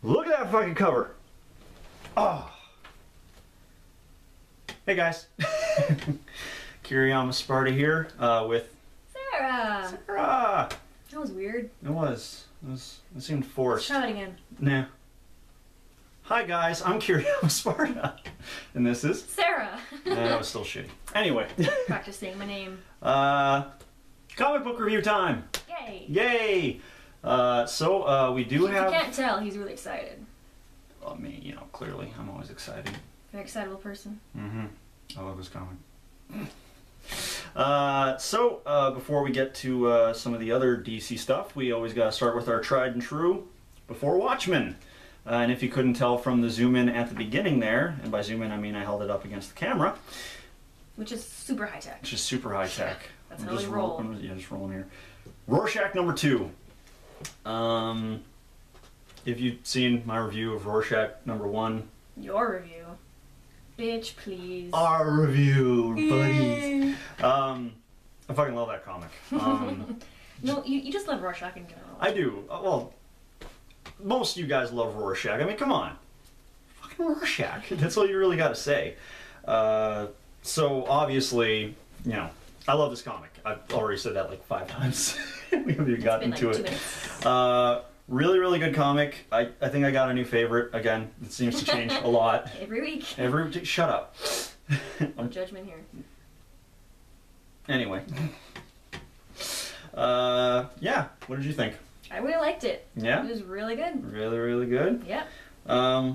Look at that fucking cover. Oh. Hey guys. Kiriyama Sparta here with Sarah. Sarah. That was weird. It was. It seemed forced. Let's try it again. Nah. Hi guys, I'm Kiriyama Sparta. And this is Sarah. that was still shitty. Anyway. Practice saying my name. Comic book review time. Yay. Yay. We do have. If you can't tell, he's really excited. Well, me, you know, clearly, I'm always excited. You're an excitable person. Mm-hmm. I love this comic. Before we get to some of the other DC stuff, we always got to start with our tried and true before Watchmen. And if you couldn't tell from the zoom in at the beginning there, and by zoom in I mean I held it up against the camera, which is super high tech. which is super high tech. That's how we roll. Just rolling here. Rorschach #2. If you've seen my review of Rorschach #1, Your review. Bitch, please. our review, buddies. I fucking love that comic. No, you just love Rorschach in general. I do. Well, most of you guys love Rorschach. I mean, come on. Fucking Rorschach. That's all you really got to say. So, obviously, you know, I love this comic. I've already said that like 5 times. We haven't even gotten to it. Really, really good comic. I think I got a new favorite. Again, it seems to change a lot. Every week. Shut up. No judgment here. Anyway. Yeah. What did you think? I really liked it. Yeah? It was really good. Really, really good? Yeah.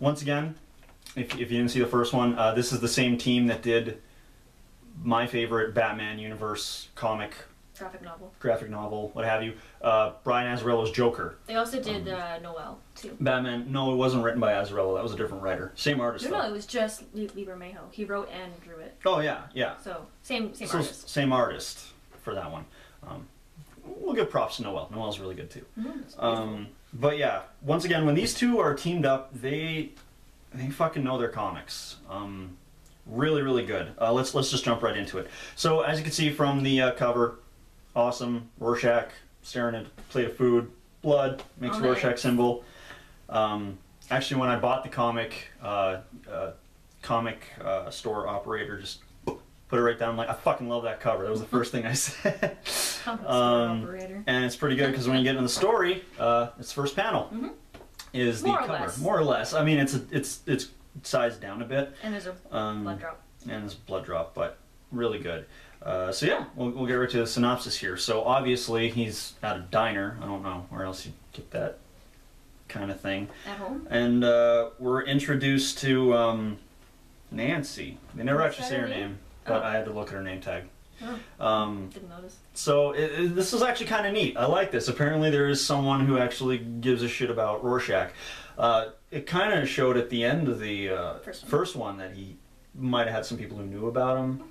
Once again, if you didn't see the first one, this is the same team that did my favorite Batman universe comic. Graphic novel, what have you. Brian Azzarello's Joker. They also did Noel, too. Batman, no, it wasn't written by Azzarello. That was a different writer. Same artist, though. No, it was just Liebermejo. He wrote and drew it. Oh, yeah, yeah. So, same artist. Same artist for that one. We'll give props to Noel. Noel's really good, too. But yeah, once again, when these two are teamed up, they fucking know their comics. Really, really good. Let's just jump right into it. So, as you can see from the cover, awesome. Rorschach staring at a plate of food. Blood makes a Rorschach symbol. Actually, when I bought the comic, store operator just put it right down. Like, I fucking love that cover. That was the first thing I said. Operator. And it's pretty good because when you get in the story, its first panel is the cover. More or less. I mean, it's sized down a bit. And there's a blood drop. And there's a blood drop, but really good. So yeah, we'll get right to the synopsis here. So obviously he's at a diner. I don't know where else you'd get that kind of thing. At home. And we're introduced to Nancy. They never actually say her name, but I had to look at her name tag. Didn't notice. So this is actually kind of neat. I like this. Apparently there is someone who actually gives a shit about Rorschach. It kind of showed at the end of the first one that he might have had some people who knew about him.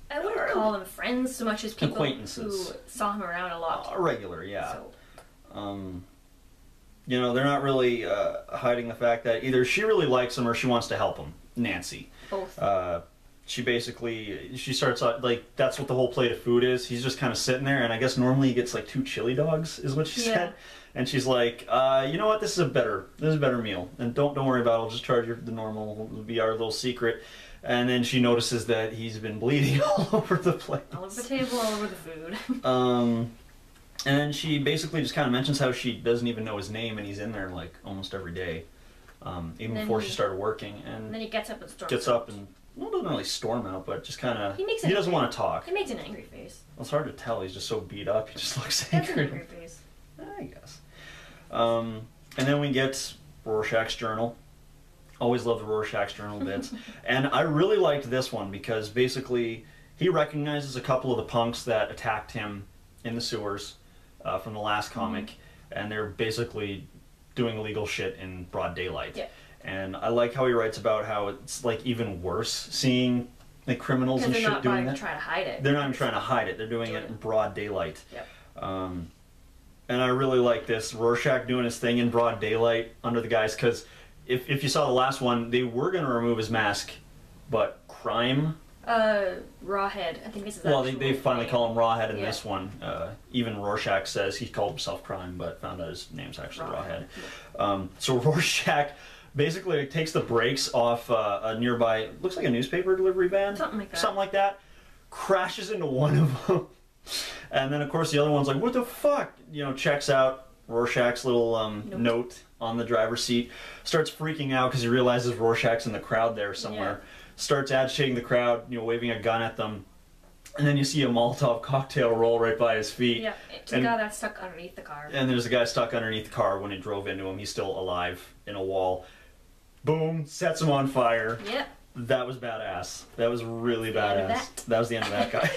I wouldn't call them friends so much as people acquaintances who saw him around a lot. Regular, yeah. So. You know, they're not really hiding the fact that either she really likes him or she wants to help him. Nancy. Both. She starts out, like, that's what the whole plate of food is. He's just kind of sitting there, and I guess normally he gets like 2 chili dogs, is what she said. And she's like, you know what, this is a better meal. And don't worry about it, I'll just charge you the normal, it'll be our little secret. And then she notices that he's been bleeding all over the place. All over the table, all over the food. And then she basically just kind of mentions how she doesn't even know his name, and he's in there like almost every day, even before she started working. And then he gets up and storms well, doesn't really storm out, but and he doesn't want to talk. He makes an angry face. Well, it's hard to tell. He's just so beat up. He just looks angry. angry. An angry face. I guess. And then we get Rorschach's journal. Always love the Rorschach's journal bits. And I really liked this one because basically he recognizes a couple of the punks that attacked him in the sewers from the last comic, and they're basically doing illegal shit in broad daylight. Yeah. And I like how he writes about how it's like even worse seeing like criminals and shit doing that. They're not even trying to hide it. They're not even trying to hide it. They're doing it in broad daylight. Yep. And I really like this Rorschach doing his thing in broad daylight under the guys, because if you saw the last one, they were going to remove his mask, but crime Rawhead. I think this is. Well, they finally name. call him Rawhead in Yeah. this one. Even Rorschach says he called himself Crime, but found out his name's actually Rawhead. So Rorschach basically takes the brakes off a nearby, looks like a newspaper delivery van. Something like that. Something like that. Crashes into one of them. And then, of course, the other one's like, what the fuck? You know, checks out Rorschach's little note on the driver's seat. Starts freaking out because he realizes Rorschach's in the crowd there somewhere. Yeah. Starts Agitating the crowd, you know, waving a gun at them. And then you see a Molotov cocktail roll right by his feet. Yeah, it's a guy that's stuck underneath the car. And there's a guy stuck underneath the car. When it drove into him, he's still alive in a wall. Boom, sets him on fire. Yep. That was badass. That was really badass. That. That was the end of that guy.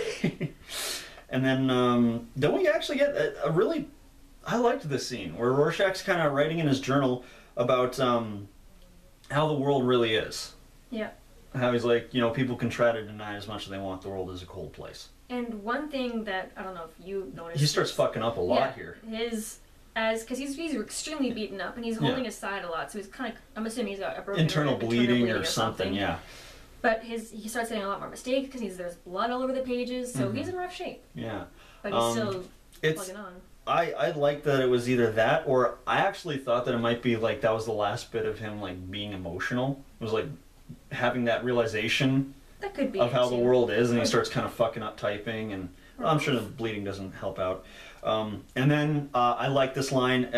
And then we actually get a really... I liked this scene where Rorschach's kind of writing in his journal about how the world really is. Yeah. How he's like, you know, people can try to deny as much as they want. The world is a cold place. And one thing that, I don't know if you noticed... He starts fucking up a lot here. Because he's extremely beaten up and he's holding his side a lot, so he's kind of, I'm assuming he's got a broken internal rib, bleeding or something, yeah. But he starts getting a lot more mistakes because there's blood all over the pages, so he's in rough shape. Yeah. But he's still plugging on. I liked that it was either that, or I actually thought that it might be like that was the last bit of him like being emotional. It was like having that realization that could be of how the world is, and he starts kind of fucking up typing, and well, I'm sure the bleeding doesn't help out. And then I like this line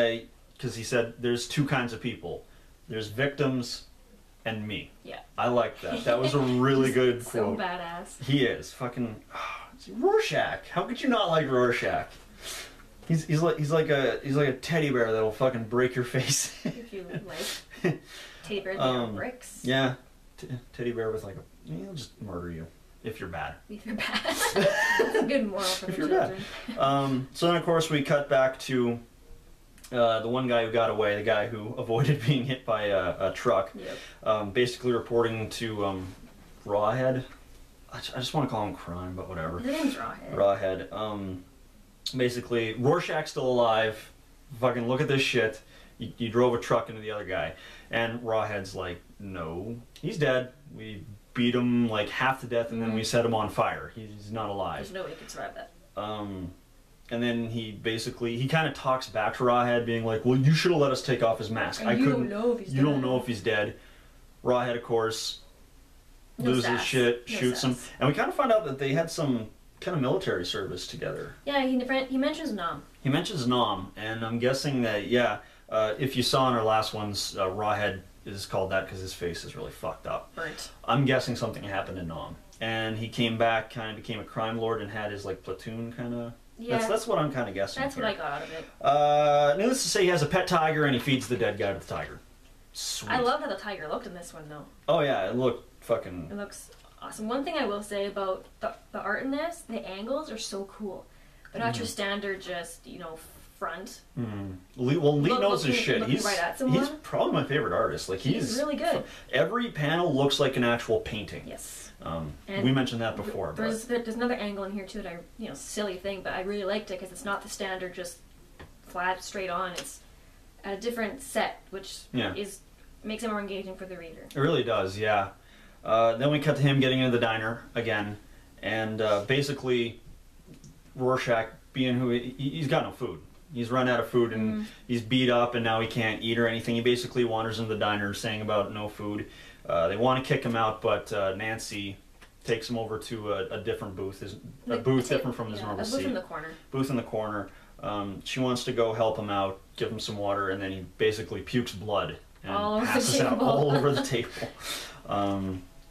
because he said there's two kinds of people. There's victims and me. Yeah. I like that. That was a really good so quote. Badass. He is fucking Rorschach. How could you not like Rorschach? He's like a teddy bear that'll fucking break your face. If you like teddy bears made of bricks. Yeah, teddy bear with like he'll just murder you if you're bad. If you're bad. That's a good moral for the children. Bad. So then of course we cut back to the one guy who got away, the guy who avoided being hit by a truck. Yep. Basically reporting to Rawhead. I just want to call him Crime, but whatever. His name's Rawhead. Rawhead. Basically, Rorschach's still alive. Fucking look at this shit. You drove a truck into the other guy. And Rawhead's like, no, he's dead. We beat him like half to death and then we set him on fire. He's not alive. There's no way he could survive that. And then he kind of talks back to Rawhead being like, well, you should have let us take off his mask. You don't know if he's dead. Rawhead, of course, loses shit, shoots him. And we kind of find out that they had some kind of military service together. Yeah, he mentions Nam. He mentions Nam, and I'm guessing that, if you saw in our last ones, Rawhead is called that because his face is really fucked up. Burnt. I'm guessing something happened to Nam. And he came back, kind of became a crime lord, and had his like platoon kind of... Yeah. That's what I'm kind of guessing. That's what I got out of it. Needless to say, he has a pet tiger, and he feeds the dead guy to the tiger. Sweet. I love how the tiger looked in this one, though. Oh yeah, it looked fucking... It looks awesome. One thing I will say about the art in this, the angles are so cool. They're not your standard just, front. Well, Lee knows his shit. He's right at someone. He's probably my favorite artist. Like he's really good. Every panel looks like an actual painting. Yes. We mentioned that before. There's another angle in here too that silly thing, but I really liked it because it's not the standard just flat straight on. It's a different set, which makes it more engaging for the reader. It really does, yeah. Then we cut to him getting into the diner again, and basically Rorschach being who he's got no food. He's run out of food and he's beat up and now he can't eat or anything. He basically wanders into the diner saying about no food. They want to kick him out, but Nancy takes him over to a different booth, a booth different from his normal seat. A booth in the corner. Booth in the corner. She wants to go help him out, give him some water, and then he basically pukes blood and passes out all over the table.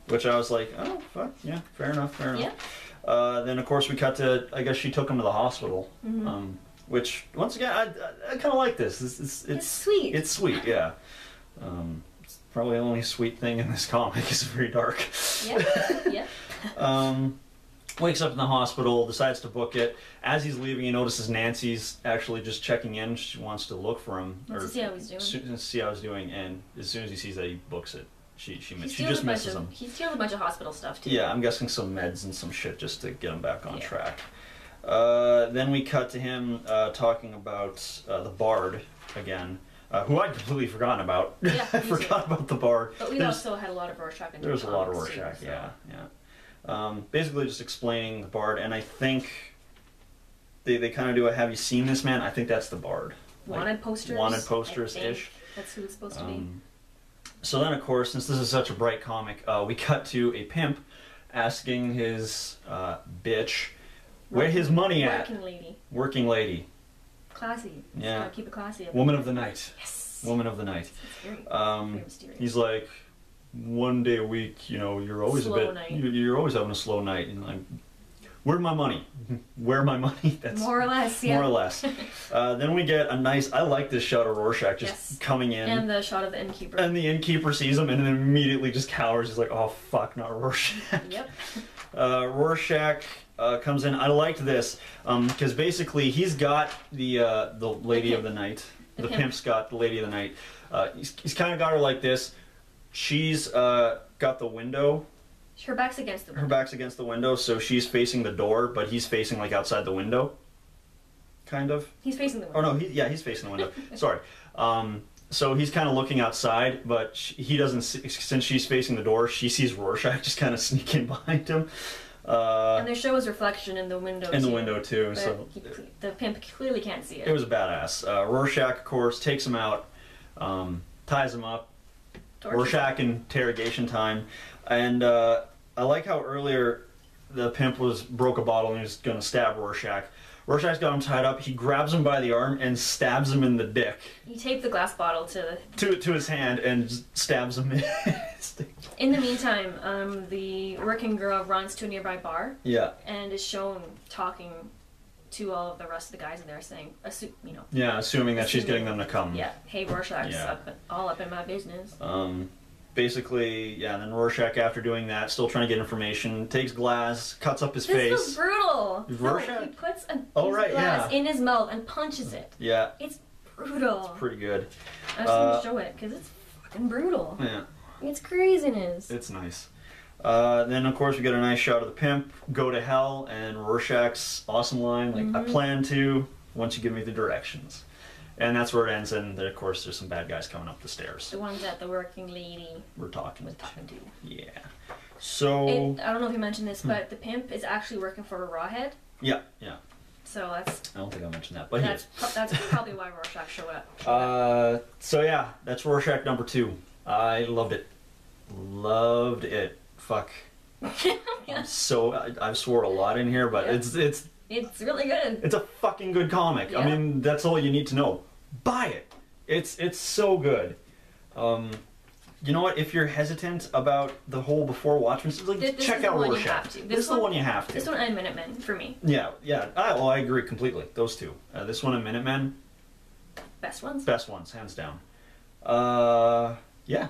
Which I was like, oh, fuck, yeah, fair enough. Then, of course, we cut to, I guess she took him to the hospital. Which, once again, I kind of like this. It's sweet. It's sweet, yeah. It's probably the only sweet thing in this comic. It's very dark. Yeah. Wakes up in the hospital, decides to book it. As he's leaving, he notices Nancy's actually just checking in. She wants to look for him. To see how he's doing. To see how he's doing, and as soon as he sees that, he books it. She just misses him. He steals a bunch of hospital stuff, too. Yeah, I'm guessing some meds and some shit just to get him back on track. Then we cut to him talking about the Bard again, who I'd completely forgotten about. Yeah, I forgot about the Bard. But we also had a lot of Rorschach in There was a lot of Rorschach, yeah. Basically just explaining the Bard, and I think they kind of do a "Have you seen this man?" I think that's the Bard. Wanted posters. Wanted posters-ish. That's who it's supposed to be. So then, of course, since this is such a bright comic, we cut to a pimp asking his bitch where his money at. Working lady. Classy. Yeah. Gotta keep it classy. Woman of the night. Yes. Woman of the night. It's very mysterious. He's like, one day a week, you know, you're always you're always having a slow night, and like, where's my money? Where my money? That's more or less, yeah. More or less. Then we get a nice. I like this shot of Rorschach just coming in, and the shot of the innkeeper. And the innkeeper sees him, and then immediately just cowers. He's like, "Oh fuck, not Rorschach." Yep. Rorschach comes in. I liked this because basically he's got the lady of the night. The pimp's got the lady of the night. He's kind of got her like this. She's got the window. Her back's against the window. Her back's against the window, so she's facing the door, but he's facing like outside the window. Kind of. He's facing the window. Oh no, he's facing the window. Sorry. So he's kind of looking outside, but he doesn't. Since she's facing the door, she sees Rorschach just kind of sneaking behind him. And they show his reflection in the window. In the window too. But so the pimp clearly can't see it. It was badass. Rorschach, of course, takes him out, ties him up. Rorschach interrogation time, and I like how earlier the pimp broke a bottle and he was gonna stab Rorschach. Rorschach's got him tied up. He grabs him by the arm and stabs him in the dick. He taped the glass bottle to his hand and stabs him in his dick. In the meantime, the working girl runs to a nearby bar. Yeah. And is shown talking to all of the rest of the guys in there, saying, Yeah, assuming that she's getting them to come. Yeah. Hey, Rorschach's all up in my business. Basically, yeah, and then Rorschach, after doing that, still trying to get information, takes glass, cuts up his face. This was brutal. Rorschach? No, he puts a glass in his mouth and punches it. Yeah. It's brutal. It's pretty good. I just want to show it, because it's fucking brutal. Yeah. It's craziness. It's nice. Then, of course, we get a nice shot of the pimp go to hell, and Rorschach's awesome line, like, I plan to, once you give me the directions. And that's where it ends, and of course there's some bad guys coming up the stairs. The ones that the working lady was talking to. Yeah. So... I don't know if you mentioned this, but the pimp is actually working for a rawhead. Yeah, yeah. So that's... I don't think I mentioned that, but that's probably why Rorschach showed up. So yeah, that's Rorschach number 2. I loved it. Loved it. Fuck. Yeah. I've swore a lot in here, but it's really good. It's a fucking good comic. Yeah. I mean, that's all you need to know. Buy it. It's so good. You know what? If you're hesitant about the whole before Watchmen, like, check out Rorschach. This is the one you have to. This one and Minutemen for me. Yeah, yeah. I agree completely. Those two. This one and Minutemen. Best ones. Best ones, hands down. Yeah.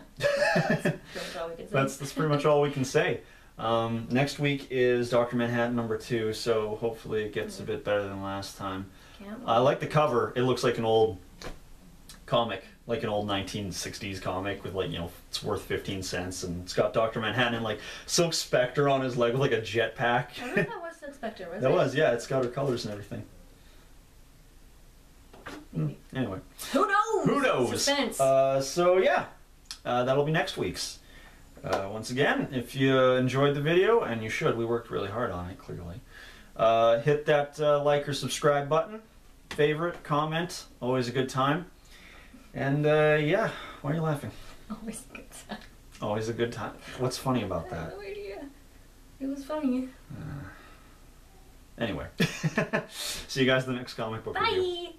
That's pretty much all we can say. Next week is Dr. Manhattan number 2, so hopefully it gets a bit better than last time. I like the cover. It looks like an old comic, like an old 1960s comic with, like, you know, it's worth 15 cents, and it's got Dr. Manhattan and, like, Silk Spectre on his leg with, like, a jetpack. I remember that was Silk Spectre, was it? That was, yeah. It's got her colors and everything. Anyway. Who knows? Who knows? Suspense. So, yeah. That'll be next week's. Once again, if you enjoyed the video, and you should, we worked really hard on it, clearly, hit that like or subscribe button, favorite, comment, always a good time. And yeah, why are you laughing? Always a good time. Always a good time. What's funny about that? I have no idea. It was funny. Anyway, see you guys in the next comic book review. Bye!